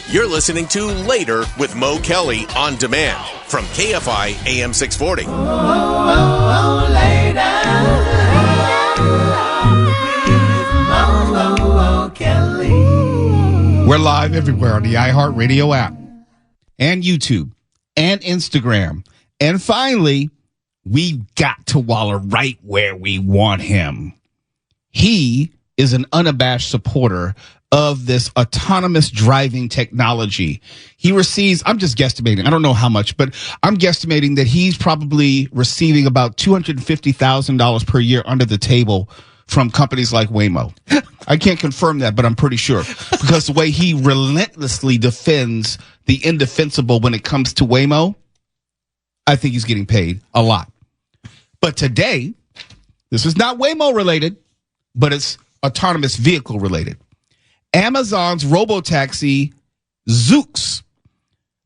You're listening to Later with Mo Kelly on demand from KFI AM 640. We're live everywhere on the iHeartRadio app and YouTube and Instagram. And finally, we've got to Waller right where we want him. He is an unabashed supporter of this autonomous driving technology. He receives, I'm just guesstimating, I don't know how much, but I'm guesstimating that he's probably receiving about $250,000 per year under the table from companies like Waymo. I can't confirm that, but I'm pretty sure, because the way he relentlessly defends the indefensible when it comes to Waymo, I think he's getting paid a lot. But today, this is not Waymo related, but it's autonomous vehicle related. Amazon's robotaxi Zoox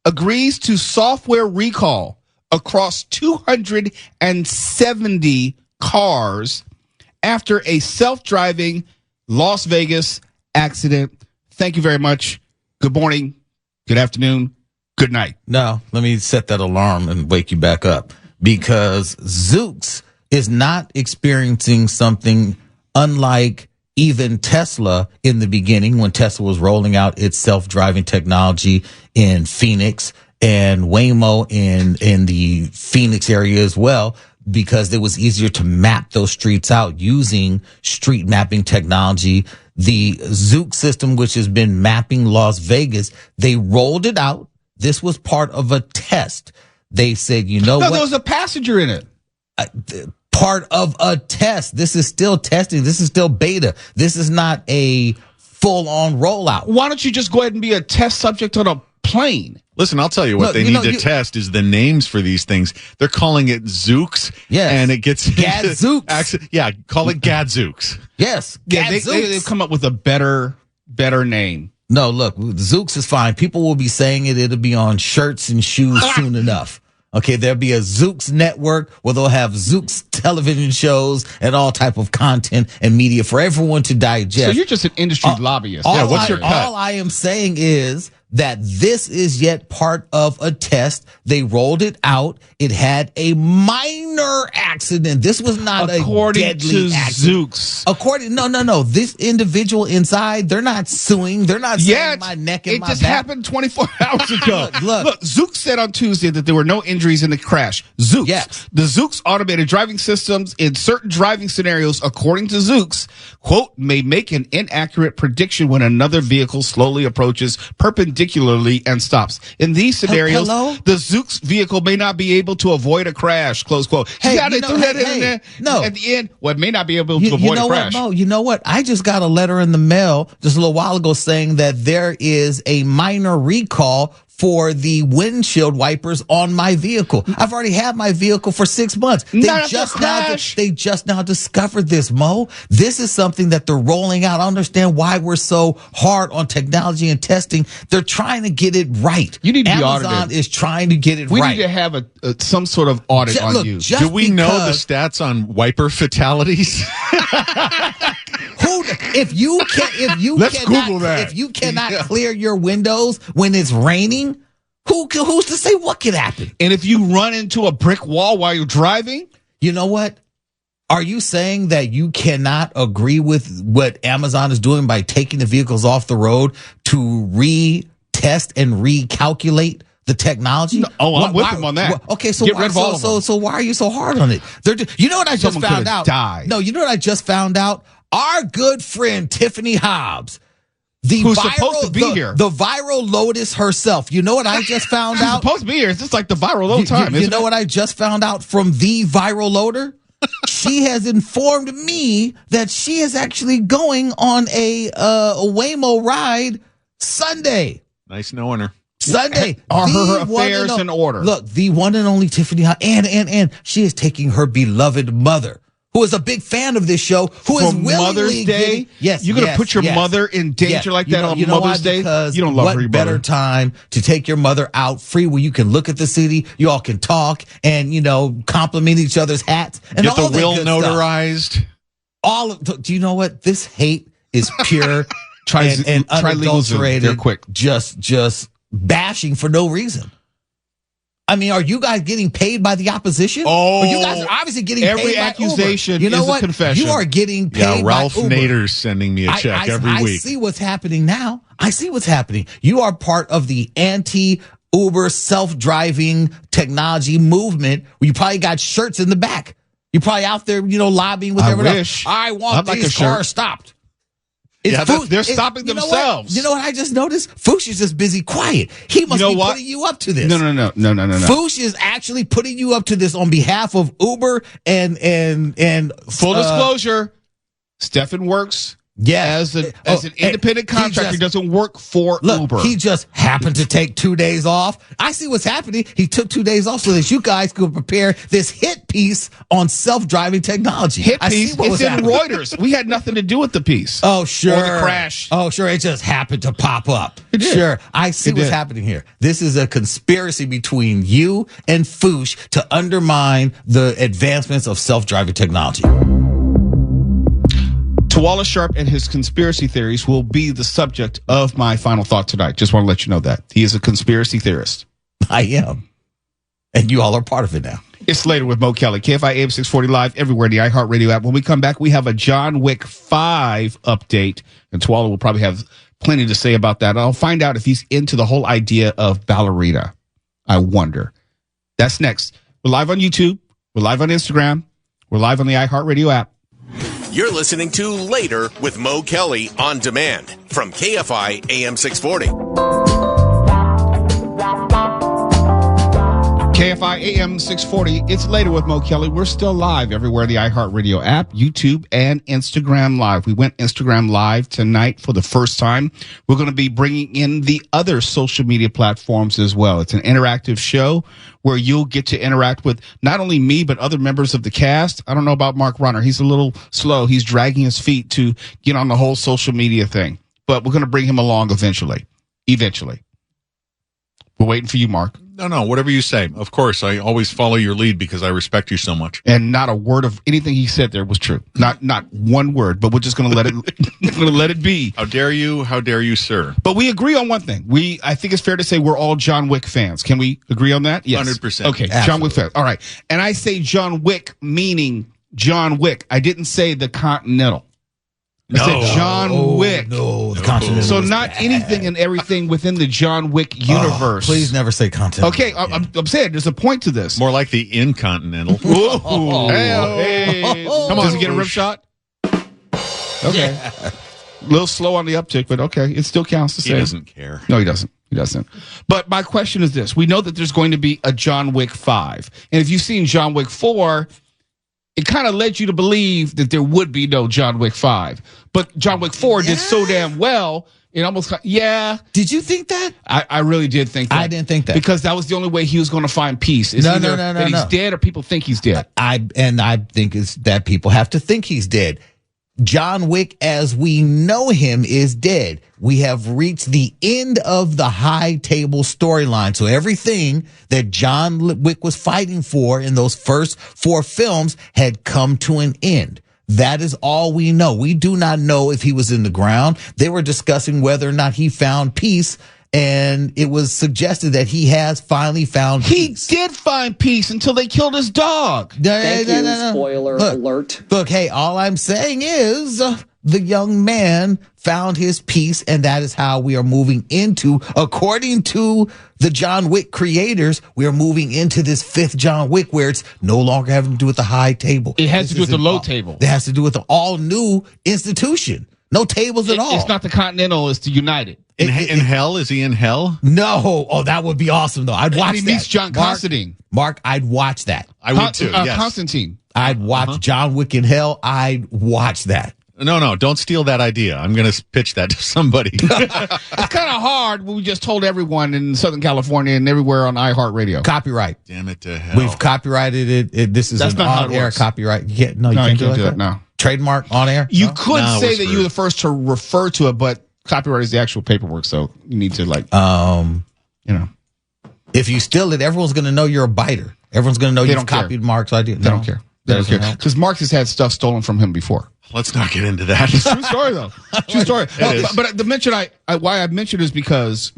agrees to software recall across 270 cars after a self-driving Las Vegas accident. Thank you very much. Good morning, good afternoon, good night. No, let me set that alarm and wake you back up, because Zoox is not experiencing something unlike even Tesla in the beginning, when Tesla was rolling out its self-driving technology in Phoenix, and Waymo in the Phoenix area as well, because it was easier to map those streets out using street mapping technology. The Zoox system, which has been mapping Las Vegas, they rolled it out. This was part of a test. They said, what? There was a passenger in it. Part of a test. This is still testing. This is still beta. This is not a full-on rollout. Why don't you just go ahead and be a test subject on a plane? Listen, I'll tell you what they need to test is the names for these things. They're calling it Zoox. Yes. And it gets Gadzooks. Yeah, call it Gadzooks. Yes. Yeah, they've come up with a better name. No, look, Zoox is fine. People will be saying it. It'll be on shirts and shoes soon enough. Okay, there'll be a Zoox network where they'll have Zoox television shows and all type of content and media for everyone to digest. So you're just an industry lobbyist. What's your cut? All I am saying is that this is yet part of a test. They rolled it out. It had a minor accident. This was not a deadly accident. Zoox. No. This individual inside, they're not suing. They're not saying my neck and my back. It just happened 24 hours ago. Look, Zoox said on Tuesday that there were no injuries in the crash. Zoox. Yes. The Zoox automated driving systems in certain driving scenarios, according to Zoox, quote, may make an inaccurate prediction when another vehicle slowly approaches perpendicularly and stops. In these scenarios, the Zoox vehicle may not be able to avoid a crash, close quote. No. At the end, it may not be able to avoid a crash. What, Mo? You know what? I just got a letter in the mail just a little while ago saying that there is a minor recall for the windshield wipers on my vehicle. I've already had my vehicle for 6 months. They just now discovered this, Mo. This is something that they're rolling out. I understand why we're so hard on technology and testing. They're trying to get it right. You need to be Amazon audited. is trying to get it right. We need to have some sort of audit on you. Do we know the stats on wiper fatalities? If you cannot clear your windows when it's raining, who's to say what could happen? And if you run into a brick wall while you're driving, you know what? Are you saying that you cannot agree with what Amazon is doing by taking the vehicles off the road to retest and recalculate the technology? I'm with them on that. Okay, so Get rid of all of them. So why are you so hard on it? You know what I just found out? Died. No, you know what I just found out? Our good friend Tiffany Hobbs, who's supposed to be here, the viral Lotus herself. You know what I just found out? Supposed to be here. It's just like the viral load time. You know what I just found out from the viral loader? She has informed me that she is actually going on a Waymo ride Sunday. Nice knowing her. Sunday. Are her affairs in order? Look, the one and only Tiffany Hobbs, and she is taking her beloved mother, who is a big fan of this show, who is willingly Mother's Day. You're gonna put your mother in danger like that on Mother's Day. Because you don't love her. What better time to take your mother out free, where you can look at the city, you all can talk, and compliment each other's hats, and get all the will good notarized. Do you know what? This hate is pure and try unadulterated, they're quick. just bashing for no reason. I mean, are you guys getting paid by the opposition? Oh, or you guys are obviously getting paid by every accusation Uber. You know is what? a confession. You are getting paid Yeah, Ralph by Uber. Nader's sending me a check every week. I see what's happening now. I see what's happening. You are part of the anti-Uber self-driving technology movement where you probably got shirts in the back. You're probably out there, lobbying with everyone else. I want these cars stopped. They're stopping themselves. You know what I just noticed? Foosh is just busy quiet. He must be putting you up to this. No. Foosh is actually putting you up to this on behalf of Uber and full disclosure, Stefan works as an independent contractor. He doesn't work for Uber. He just happened to take 2 days off. I see what's happening. He took 2 days off so that you guys could prepare this hit piece on self-driving technology. Hit piece? It's in Reuters. We had nothing to do with the piece. Oh, sure. Or the crash. Oh, sure. It just happened to pop up. It did. Sure. I see what's happening here. This is a conspiracy between you and Foosh to undermine the advancements of self-driving technology. Tawala Sharp and his conspiracy theories will be the subject of my final thought tonight. Just want to let you know that. He is a conspiracy theorist. I am. And you all are part of it now. It's later with Mo Kelly. KFI AM 640 live everywhere in the iHeartRadio app. When we come back, we have a John Wick 5 update. And Tawala will probably have plenty to say about that. I'll find out if he's into the whole idea of ballerina. I wonder. That's next. We're live on YouTube. We're live on Instagram. We're live on the iHeartRadio app. You're listening to Later with Mo Kelly on demand from KFI AM 640. KFI AM 640. It's Later with Mo Kelly. We're still live everywhere, the iHeartRadio app, YouTube, and Instagram Live. We went Instagram Live tonight for the first time. We're going to be bringing in the other social media platforms as well. It's an interactive show where you'll get to interact with not only me, but other members of the cast. I don't know about Mark Runner. He's a little slow. He's dragging his feet to get on the whole social media thing. But we're going to bring him along eventually. We're waiting for you, Mark. No, whatever you say. Of course, I always follow your lead because I respect you so much. And not a word of anything he said there was true. Not one word, but we're just going to let it be. How dare you, sir? But we agree on one thing. I think it's fair to say we're all John Wick fans. Can we agree on that? Yes. 100%. Okay, Absolutely. John Wick fans. All right. And I say John Wick meaning John Wick. I didn't say the Continental. I said John Wick. No, the Continental. So not anything and everything within the John Wick universe. Please never say Continental. Okay, I'm saying there's a point to this. More like the Incontinental. Hey. Come on, Does he get a rim shot? Okay. A little slow on the uptick, but okay. It still counts the same. He doesn't care. No, he doesn't. He doesn't. But my question is this. We know that there's going to be a John Wick 5. And if you've seen John Wick 4, it kind of led you to believe that there would be no John Wick 5. But John Wick 4 did so damn well, it almost, Did you think that? I really did think that. I didn't think that. Because that was the only way he was going to find peace. It's either that he's dead or people think he's dead. I think it's that people have to think he's dead. John Wick, as we know him, is dead. We have reached the end of the high table storyline. So everything that John Wick was fighting for in those first 4 films had come to an end. That is all we know. We do not know if he was in the ground. They were discussing whether or not he found peace, and it was suggested that he has finally found peace. He did find peace until they killed his dog. Thank you. Spoiler alert. Look, hey, all I'm saying is the young man found his peace, and that is how we are moving into, according to the John Wick creators, we are moving into this 5th John Wick where it's no longer having to do with the high table. It has to do with the low table. It has to do with the all new institution. No tables at all. It's not the Continental, it's the United. In hell? Is he in hell? No. Oh, that would be awesome, though. I'd watch that. He meets John Constantine. Mark, I'd watch that. I would too, yes. Constantine. I'd watch John Wick in hell. I'd watch that. No, don't steal that idea. I'm going to pitch that to somebody. It's kind of hard when we just told everyone in Southern California and everywhere on iHeartRadio. Copyright. Damn it to hell. We've copyrighted it. This is an on-air copyright. You can't do like that. No. Trademark on air? You could say that you were the first to refer to it, but copyright is the actual paperwork, so you need to If you steal it, everyone's going to know you're a biter. Everyone's going to know you've copied Mark's idea. They don't care. Because Mark has had stuff stolen from him before. Let's not get into that. It's true story, though. True story. But the mention why I mentioned is because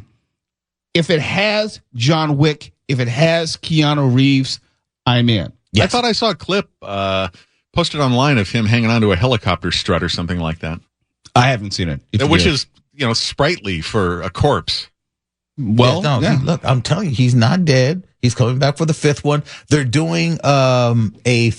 if it has John Wick, if it has Keanu Reeves, I'm in. Yes. I thought I saw a clip posted online of him hanging onto a helicopter strut or something like that. I haven't seen it. Which is, sprightly for a corpse. Well, look, I'm telling you, he's not dead. He's coming back for the 5th one. They're doing a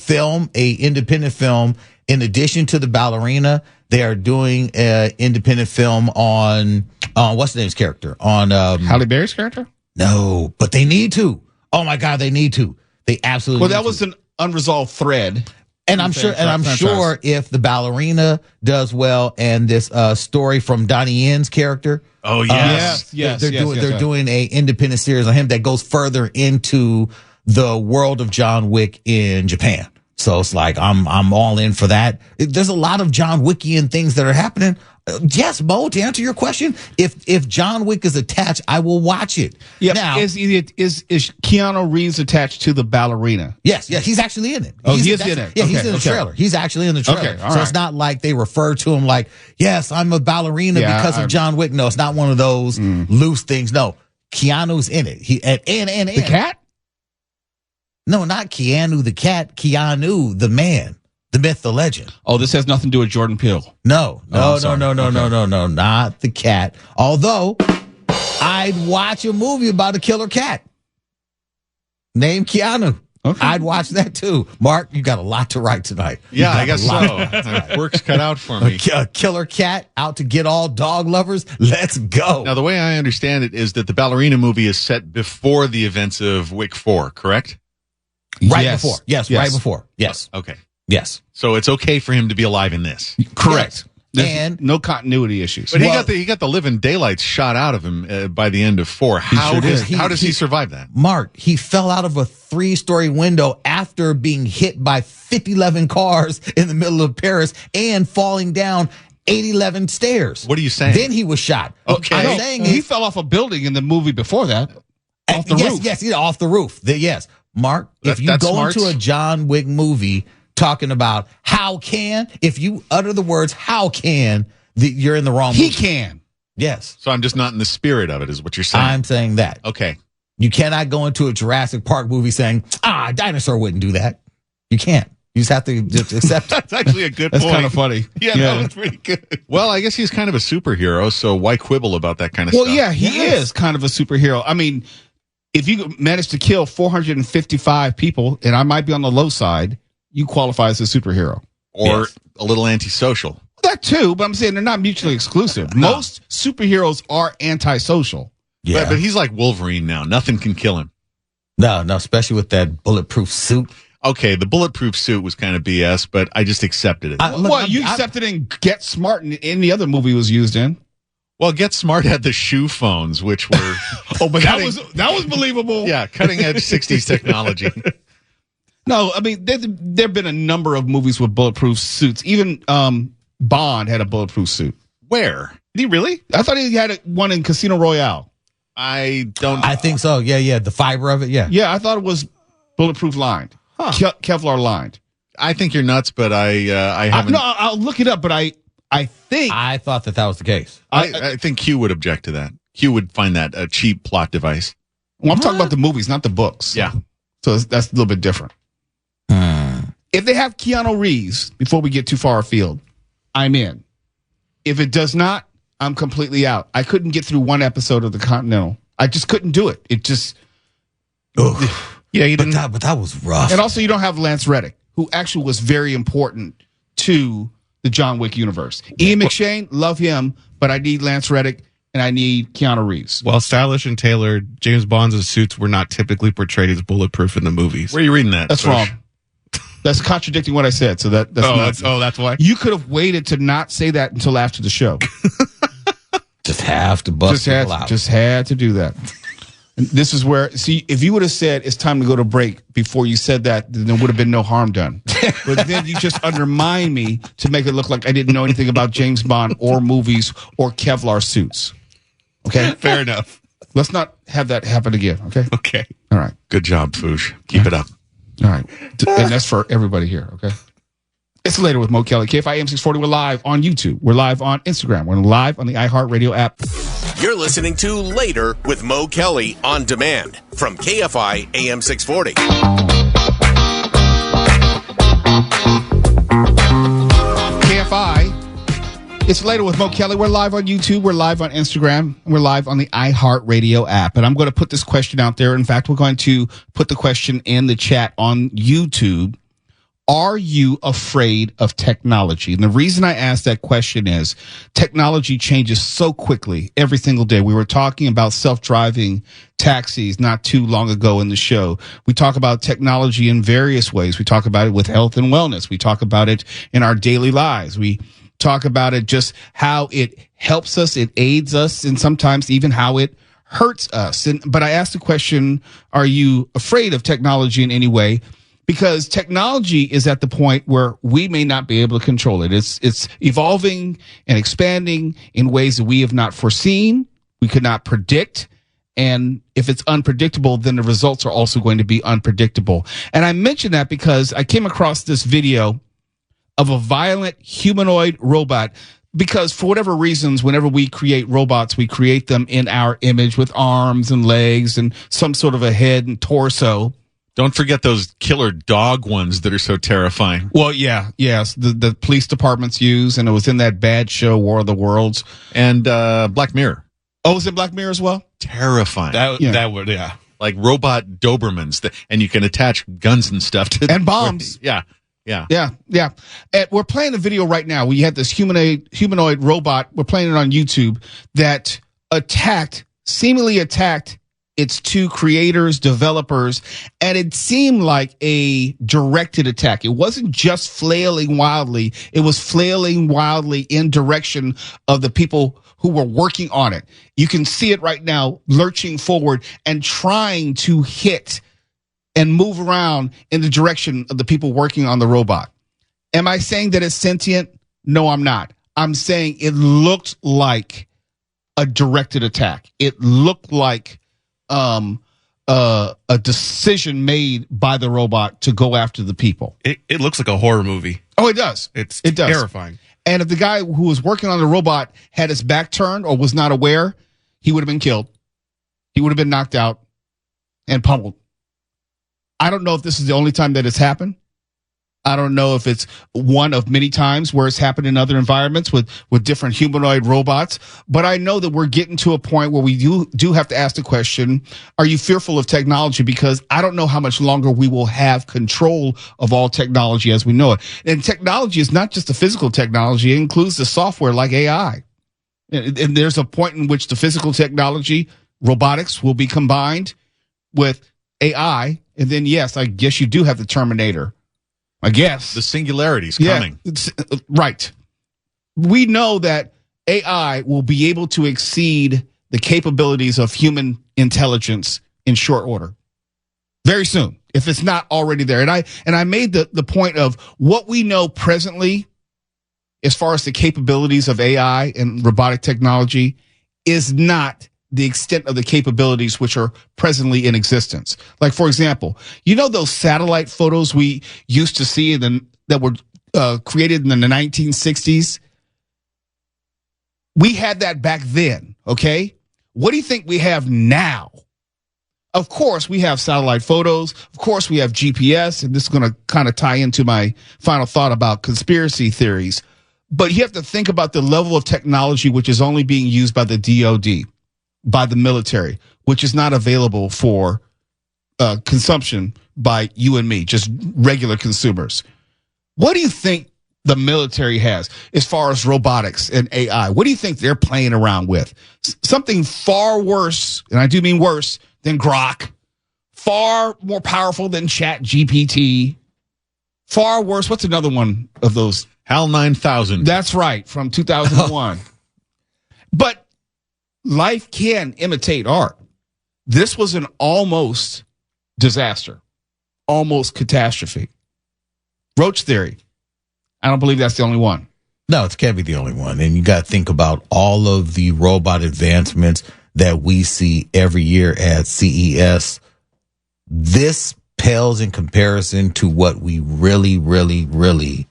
independent film. In addition to the ballerina, they are doing an independent film on what's the name's character? On Halle Berry's character? No, but they need to. Oh my God, they need to. They absolutely. Well, that was an unresolved thread. And I'm sure if the ballerina does well and this story from Donnie Yen's character. Oh yes. They're doing a independent series on him that goes further into the world of John Wick in Japan. So it's like I'm all in for that. There's a lot of John Wickian things that are happening. Yes, Mo, to answer your question, if John Wick is attached, I will watch it. Yeah. Now, is Keanu Reeves attached to the ballerina? Yes, he's actually in it. He's in it. Yeah, he's in the trailer. He's actually in the trailer. Okay, so it's not like they refer to him like, yes, I'm a ballerina because of John Wick. No, it's not one of those loose things. No, Keanu's in it. And the cat? No, not Keanu the cat. Keanu the man, the myth, the legend. Oh, this has nothing to do with Jordan Peele. No, not the cat. Although I'd watch a movie about a killer cat named Keanu. Okay. I'd watch that too. Mark, you got a lot to write tonight. Yeah, I guess so. Work's cut out for me. A killer cat out to get all dog lovers. Let's go. Now, the way I understand it is that the ballerina movie is set before the events of Wick 4, correct? Right before. Yes, right before. Yes. Okay. Yes. So it's okay for him to be alive in this. Correct. Yes. And no continuity issues. But he got the living daylights shot out of him by the end of 4. How does he survive that? Mark, he fell out of a 3-story window after being hit by 50-11 cars in the middle of Paris and falling down 811 stairs. What are you saying? Then he was shot. Okay. I'm saying he fell off a building in the movie before that. Off the roof. Yes, off the roof. Yes. Mark, if you go into a John Wick movie talking about if you utter the words how can, you're in the wrong movie. He can. Yes. So I'm just not in the spirit of it, is what you're saying. I'm saying that. Okay. You cannot go into a Jurassic Park movie saying, a dinosaur wouldn't do that. You can't. You just have to just accept it. That's actually a good point. That's kind of funny. Yeah, that was pretty good. Well, I guess he's kind of a superhero, so why quibble about that kind of stuff? Well, yeah, he is kind of a superhero. I mean, if you manage to kill 455 people, and I might be on the low side, you qualify as a superhero. Or a little antisocial. That too, but I'm saying they're not mutually exclusive. No. Most superheroes are antisocial. Yeah. But he's like Wolverine now. Nothing can kill him. No, especially with that bulletproof suit. Okay, the bulletproof suit was kind of BS, but I just accepted it. You accepted it in Get Smart and any other movie was used in. Well, Get Smart had the shoe phones, which were but that was believable. Yeah, cutting edge 60s technology. No, I mean there've been a number of movies with bulletproof suits. Even Bond had a bulletproof suit. Where? Did he really? I thought he had one in Casino Royale. I think so. Yeah. The fiber of it. Yeah. Yeah, I thought it was bulletproof lined, Kevlar lined. I think you're nuts, but I haven't. I'll look it up, but I thought that was the case. I think Q would object to that. Q would find that a cheap plot device. Well, I'm talking about the movies, not the books. Yeah. So that's a little bit different. If they have Keanu Reeves, before we get too far afield, I'm in. If it does not, I'm completely out. I couldn't get through one episode of The Continental. I just couldn't do it. It just... Yeah, you didn't. But that was rough. And also, you don't have Lance Reddick, who actually was very important to the John Wick universe. Ian McShane, love him, but I need Lance Reddick and I need Keanu Reeves. While stylish and tailored, James Bond's suits were not typically portrayed as bulletproof in the movies. Where are you reading that? That's wrong. That's contradicting what I said. So that's why. You could have waited to not say that until after the show. Just have to bust people out. Just had to do that. And this is where, if you would have said it's time to go to break before you said that, then there would have been no harm done. But then you just undermine me to make it look like I didn't know anything about James Bond or movies or Kevlar suits. Okay? Fair enough. Let's not have that happen again, okay? Okay. All right. Good job, Foosh. Keep it up. All right. And that's for everybody here, okay? It's later with Mo Kelly. KFI AM 640. We're live on YouTube. We're live on Instagram. We're live on the iHeartRadio app. You're listening to Later with Mo Kelly on demand from KFI AM 640. KFI. It's later with Mo Kelly. We're live on YouTube. We're live on Instagram. We're live on the iHeartRadio app. And I'm going to put this question out there. In fact, we're going to put the question in the chat on YouTube. Are you afraid of technology? And the reason I ask that question is technology changes so quickly every single day. We were talking about self-driving taxis not too long ago in the show. We talk about technology in various ways. We talk about it with health and wellness. We talk about it in our daily lives. We talk about it just how it helps us, it aids us, and sometimes even how it hurts us. But I asked the question, are you afraid of technology in any way? Because technology is at the point where we may not be able to control it. It's evolving and expanding in ways that we have not foreseen, we could not predict. And if it's unpredictable, then the results are also going to be unpredictable. And I mention that because I came across this video of a violent humanoid robot. Because for whatever reasons, whenever we create robots, we create them in our image with arms and legs and some sort of a head and torso. Don't forget those killer dog ones that are so terrifying. Well, yes, the police departments use, and it was in that bad show, War of the Worlds. And Black Mirror. Oh, was it Black Mirror as well? Terrifying. That would, yeah. Like robot Dobermans, and you can attach guns and stuff to them. And bombs. Yeah. And we're playing a video right now. We had this humanoid robot. We're playing it on YouTube that seemingly attacked its two creators, developers, and it seemed like a directed attack. It wasn't just flailing wildly. It was flailing wildly in direction of the people who were working on it. You can see it right now, lurching forward and trying to hit and move around in the direction of the people working on the robot. Am I saying that it's sentient? No, I'm not. I'm saying it looked like a directed attack. It looked like a decision made by the robot to go after the people. It looks like a horror movie. Oh, it does. It does. Terrifying. And if the guy who was working on the robot had his back turned or was not aware, he would have been killed. He would have been knocked out and pummeled. I don't know if this is the only time that it's happened. I don't know if it's one of many times where it's happened in other environments with different humanoid robots. But I know that we're getting to a point where we do have to ask the question, are you fearful of technology? Because I don't know how much longer we will have control of all technology as we know it. And technology is not just the physical technology. It includes the software like AI. And there's a point in which the physical technology, robotics, will be combined with AI. And then, yes, I guess you do have the Terminator. I guess. The singularity's coming. Right. We know that AI will be able to exceed the capabilities of human intelligence in short order. Very soon, if it's not already there. And I made the point of what we know presently as far as the capabilities of AI and robotic technology is not the extent of the capabilities which are presently in existence. Like, for example, you know those satellite photos we used to see that were created in the 1960s? We had that back then, okay? What do you think we have now? Of course, we have satellite photos. Of course, we have GPS, and this is going to kind of tie into my final thought about conspiracy theories. But you have to think about the level of technology which is only being used by the DoD, by the military, which is not available for consumption by you and me, just regular consumers. What do you think the military has as far as robotics and AI? What do you think they're playing around with? Something far worse, and I do mean worse, than Grok, far more powerful than ChatGPT, far worse. What's another one of those? HAL 9000. That's right, from 2001. But life can imitate art. This was an almost disaster, almost catastrophe. Roach theory. I don't believe that's the only one. No, it can't be the only one. And you got to think about all of the robot advancements that we see every year at CES. This pales in comparison to what we really, really, really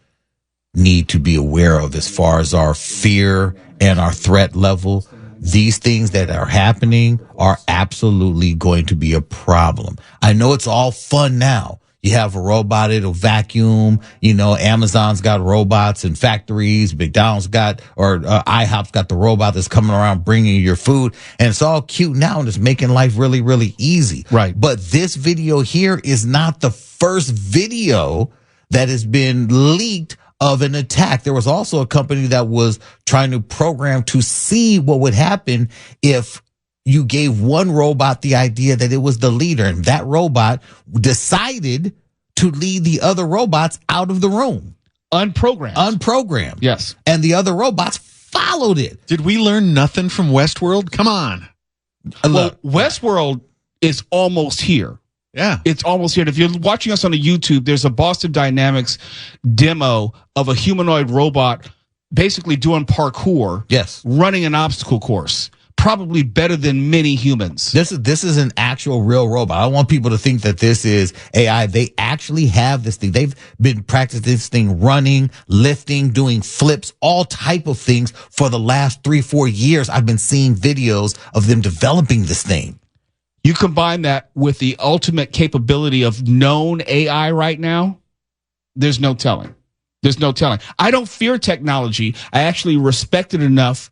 need to be aware of as far as our fear and our threat level. These things that are happening are absolutely going to be a problem. I know it's all fun now. You have a robot, it'll vacuum. Amazon's got robots in factories. McDonald's IHOP's got the robot that's coming around bringing you your food. And it's all cute now and it's making life really, really easy. Right. But this video here is not the first video that has been leaked of an attack. There was also a company that was trying to program to see what would happen if you gave one robot the idea that it was the leader, and that robot decided to lead the other robots out of the room. Unprogrammed. Yes. And the other robots followed it. Did we learn nothing from Westworld? Come on. Well, Westworld is almost here. Yeah. It's almost here. And if you're watching us on the YouTube, there's a Boston Dynamics demo of a humanoid robot basically doing parkour. Yes. Running an obstacle course. Probably better than many humans. This is an actual real robot. I don't want people to think that this is AI. They actually have this thing. They've been practicing this thing, running, lifting, doing flips, all type of things for the last 3-4 years. I've been seeing videos of them developing this thing. You combine that with the ultimate capability of known AI right now, there's no telling. I don't fear technology. I actually respect it enough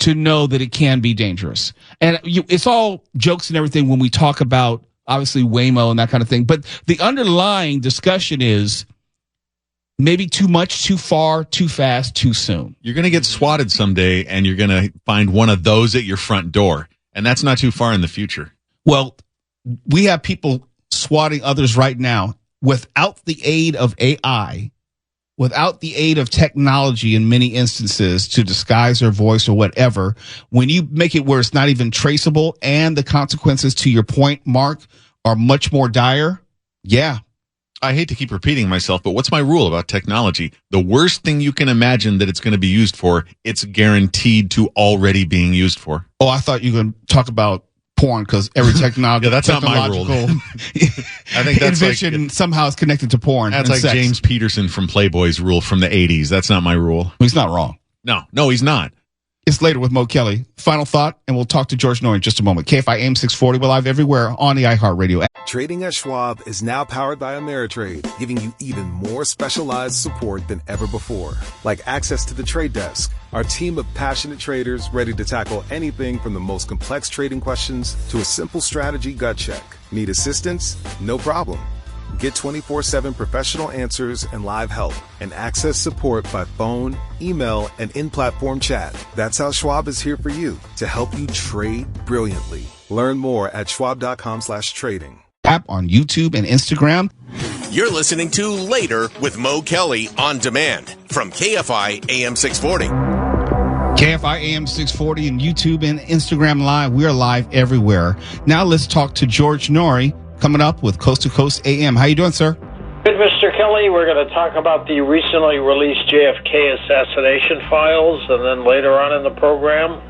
to know that it can be dangerous. And it's all jokes and everything when we talk about, obviously, Waymo and that kind of thing. But the underlying discussion is maybe too much, too far, too fast, too soon. You're going to get swatted someday, and you're going to find one of those at your front door. And that's not too far in the future. Well, we have people swatting others right now without the aid of AI, without the aid of technology in many instances to disguise their voice or whatever. When you make it where it's not even traceable and the consequences, to your point, Mark, are much more dire. Yeah. I hate to keep repeating myself, but what's my rule about technology? The worst thing you can imagine that it's going to be used for, it's guaranteed to already being used for. Oh, I thought you were going to talk about porn, because every technology, yeah, that's not my rule. I think that's invention somehow is connected to porn. That's like sex. James Peterson from Playboy's rule from the 80s. That's not my rule. He's not wrong. No, he's not. It's later with Mo Kelly. Final thought, and we'll talk to George Noy in just a moment. KFI AM 640. We're live everywhere on the iHeartRadio app. Trading at Schwab is now powered by Ameritrade, giving you even more specialized support than ever before. Like access to the trade desk, our team of passionate traders ready to tackle anything from the most complex trading questions to a simple strategy gut check. Need assistance? No problem. Get 24/7 professional answers and live help, and access support by phone, email, and in-platform chat. That's how Schwab is here for you, to help you trade brilliantly. Learn more at schwab.com/trading. App on YouTube and Instagram. You're listening to Later with Mo Kelly on demand from KFI AM 640. KFI AM 640 and YouTube and Instagram Live. We are live everywhere. Now let's talk to George Noy, coming up with Coast to Coast AM. How you doing, sir? Good, Mr. Kelly. We're going to talk about the recently released JFK assassination files, and then later on in the program,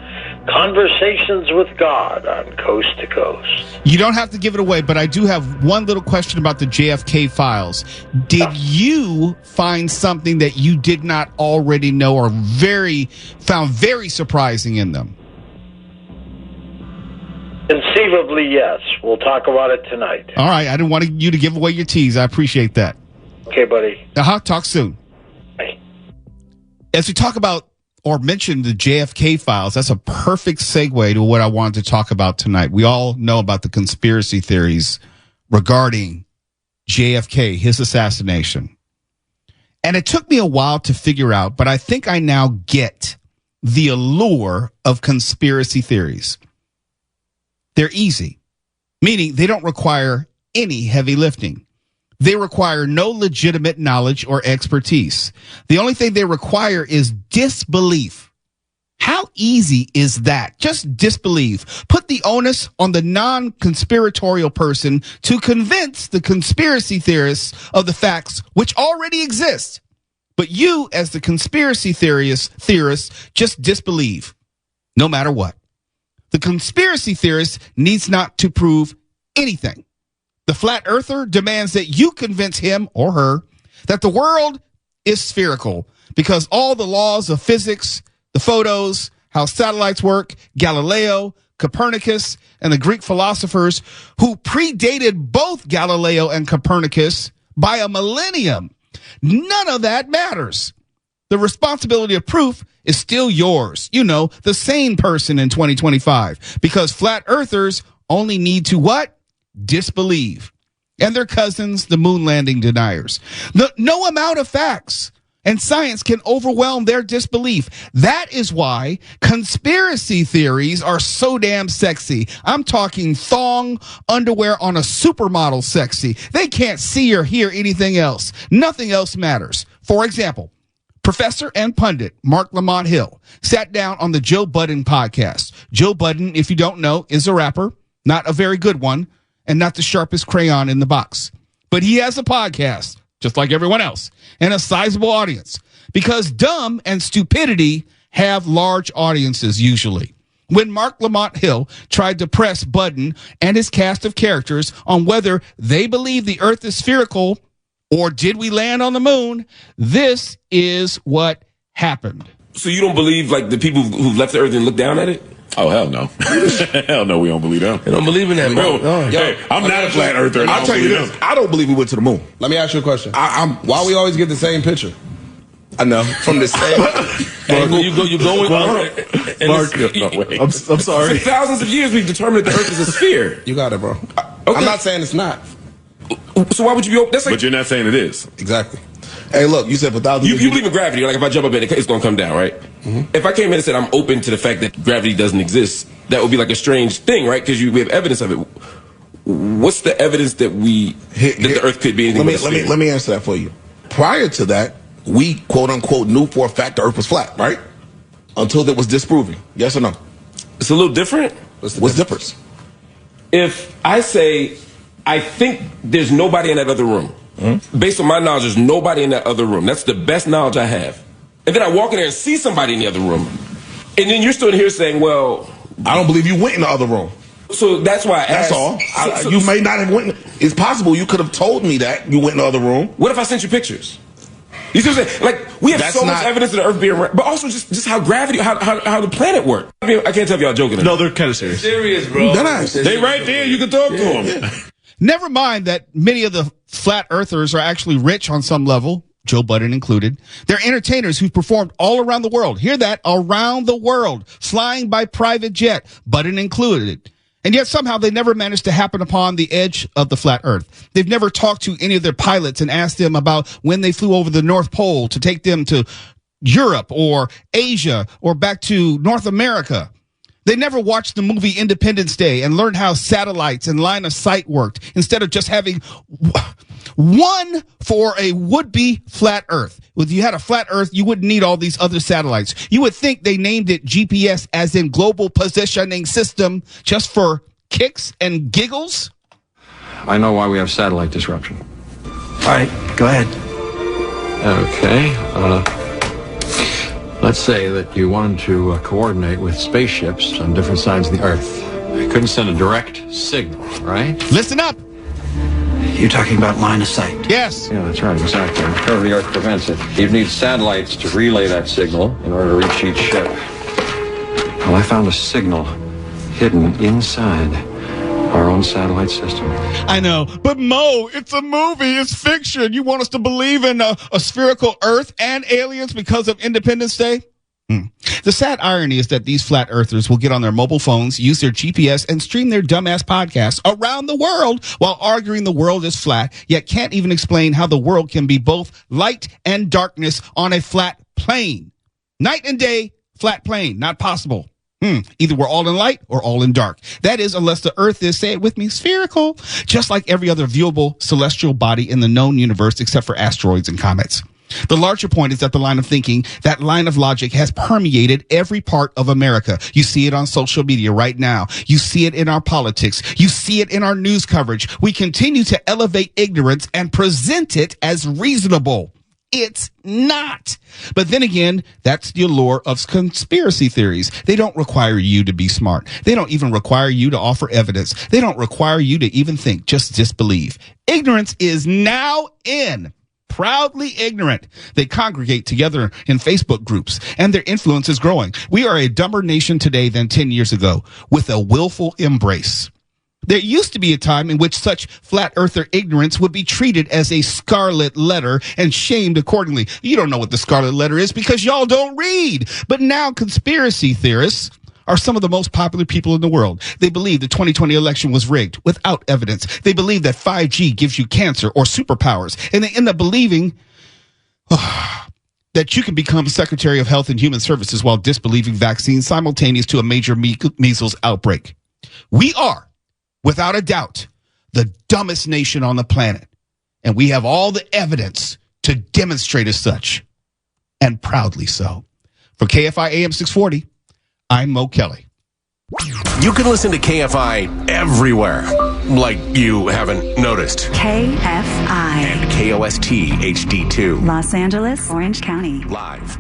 Conversations with God on Coast to Coast. You don't have to give it away, but I do have one little question about the JFK files. Did you find something that you did not already know or found very surprising in them? Conceivably, yes. We'll talk about it tonight. All right. I didn't want you to give away your tease. I appreciate that. Okay, buddy. Talk soon. Bye. As we talk about or mention the JFK files, that's a perfect segue to what I wanted to talk about tonight. We all know about the conspiracy theories regarding JFK, his assassination. And it took me a while to figure out, but I think I now get the allure of conspiracy theories. They're easy, meaning they don't require any heavy lifting. They require no legitimate knowledge or expertise. The only thing they require is disbelief. How easy is that? Just disbelief. Put the onus on the non-conspiratorial person to convince the conspiracy theorists of the facts which already exist. But you, as the conspiracy theorists, just disbelieve, no matter what. The conspiracy theorist needs not to prove anything. The flat earther demands that you convince him or her that the world is spherical because all the laws of physics, the photos, how satellites work, Galileo, Copernicus, and the Greek philosophers who predated both Galileo and Copernicus by a millennium. None of that matters. The responsibility of proof is still yours. You know, the sane person in 2025, because flat earthers only need to what? Disbelieve. And their cousins, the moon landing deniers. No amount of facts and science can overwhelm their disbelief. That is why conspiracy theories are so damn sexy. I'm talking thong underwear on a supermodel sexy. They can't see or hear anything else. Nothing else matters. For example, Professor and pundit Mark Lamont Hill sat down on the Joe Budden podcast. Joe Budden, if you don't know, is a rapper, not a very good one, and not the sharpest crayon in the box. But he has a podcast, just like everyone else, and a sizable audience, because dumb and stupidity have large audiences usually. When Mark Lamont Hill tried to press Budden and his cast of characters on whether they believe the earth is spherical or did we land on the moon, this is what happened. So you don't believe, like, the people who left the earth and looked down at it? Oh, hell no. Hell no, we don't believe them. They don't believe in that, bro. Hey, I'm not a flat earther. I'll tell you this. I don't believe we went to the moon. Let me ask you a question. Why we always get the same picture? I know. From the same angle. You go with Mark, I'm sorry. For thousands of years, we've determined that the earth is a sphere. You got it, bro. Okay. I'm not saying it's not. So why would you be open? That's like, but you're not saying it is. Exactly. Hey, look, you said for thousands of years. You believe in gravity. Like, if I jump up in it, it's going to come down, right? Mm-hmm. If I came in and said I'm open to the fact that gravity doesn't exist, that would be like a strange thing, right? Because we have evidence of it. What's the evidence that the earth could be anything but a sphere? Let me answer that for you. Prior to that, we, quote unquote, knew for a fact the earth was flat, right? Until it was disproven. Yes or no? It's a little different. What's the difference? If I say, I think there's nobody in that other room. Mm-hmm. Based on my knowledge, there's nobody in that other room. That's the best knowledge I have. And then I walk in there and see somebody in the other room. And then you're still in here saying, well, I don't believe you went in the other room. So that's why I asked. That's all. You may not have went. It's possible you could have told me that you went in the other room. What if I sent you pictures? You see what I'm saying? Like, we have so much evidence of the earth being round, but also just how gravity, how the planet works. I mean, I can't tell if y'all joking. No, they're kind of serious. Serious, bro. They right there. You can talk to them. Never mind that many of the flat earthers are actually rich on some level, Joe Budden included. They're entertainers who've performed all around the world. Hear that? Around the world. Flying by private jet, Budden included. And yet somehow they never managed to happen upon the edge of the flat earth. They've never talked to any of their pilots and asked them about when they flew over the North Pole to take them to Europe or Asia or back to North America. They never watched the movie Independence Day and learned how satellites and line of sight worked instead of just having one for a would-be flat earth. If you had a flat earth, you wouldn't need all these other satellites. You would think they named it GPS, as in Global Positioning System, just for kicks and giggles. I know why we have satellite disruption. All right, go ahead. Okay. Let's say that you wanted to coordinate with spaceships on different sides of the Earth. You couldn't send a direct signal, right? Listen up. You're talking about line of sight. Yes. Yeah, that's right, exactly. The curve of the Earth prevents it. You'd need satellites to relay that signal in order to reach each ship. Well, I found a signal hidden inside our own satellite system. I know, but Mo, it's a movie, it's fiction. You want us to believe in a spherical Earth and aliens because of Independence Day? The sad irony is that these flat earthers will get on their mobile phones, use their GPS, and stream their dumbass podcasts around the world while arguing the world is flat, yet can't even explain how the world can be both light and darkness on a flat plane. Night and day, flat plane, not possible. Either we're all in light or all in dark. That is, unless the earth is, say it with me, spherical, just like every other viewable celestial body in the known universe except for asteroids and comets. The larger point is that the line of thinking, that line of logic has permeated every part of America. You see it on social media right now. You see it in our politics. You see it in our news coverage. We continue to elevate ignorance and present it as reasonable. It's not. But then again, that's the allure of conspiracy theories. They don't require you to be smart. They don't even require you to offer evidence. They don't require you to even think. Just disbelieve. Ignorance is now in. Proudly ignorant. They congregate together in Facebook groups, and their influence is growing. We are a dumber nation today than 10 years ago, with a willful embrace. There used to be a time in which such flat earther ignorance would be treated as a scarlet letter and shamed accordingly. You don't know what the scarlet letter is because y'all don't read. But now conspiracy theorists are some of the most popular people in the world. They believe the 2020 election was rigged without evidence. They believe that 5G gives you cancer or superpowers. And they end up believing that you can become Secretary of Health and Human Services while disbelieving vaccines simultaneous to a major measles outbreak. We are, without a doubt, the dumbest nation on the planet. And we have all the evidence to demonstrate as such. And proudly so. For KFI AM 640, I'm Mo Kelly. You can listen to KFI everywhere, like you haven't noticed. KFI. And KOST HD2. Los Angeles, Orange County. Live.